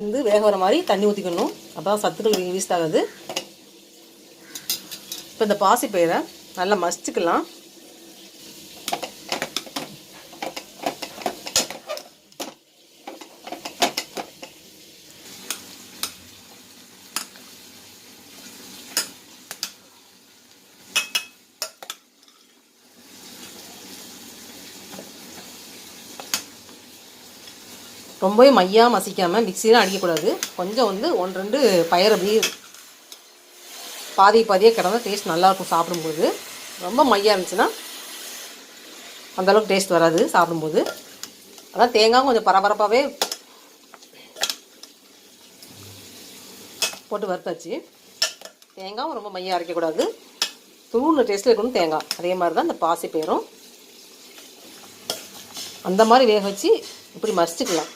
வேக வர மாதிரி தண்ணி ஊற்றிக்கணும். அப்போ தான் சத்துக்கள் வேஸ்ட் ஆகாது. இப்போ இந்த பாசிப்பயிரை நல்லா மசிச்சுக்கலாம். ரொம்பவே மையாக மசிக்காமல் மிக்சிலாம் அடிக்கக்கூடாது. கொஞ்சம் 1-2 பயிர் அப்படி பாதியாக கிடந்தா டேஸ்ட் நல்லாயிருக்கும் சாப்பிடும்போது. ரொம்ப மையாக இருந்துச்சுன்னா அந்தளவுக்கு டேஸ்ட் வராது சாப்பிடும்போது. அதான் தேங்காயும் கொஞ்சம் பரபரப்பாகவே போட்டு வறுத்தாச்சு. தேங்காயும் ரொம்ப மையாக அரைக்கக்கூடாது. தூள் டேஸ்ட்டில் இருக்கணும் தேங்காய். அதே மாதிரி தான் இந்த பாசிப்பயிரும் அந்த மாதிரி வேக வச்சு இப்படி மசிச்சுக்கலாம்.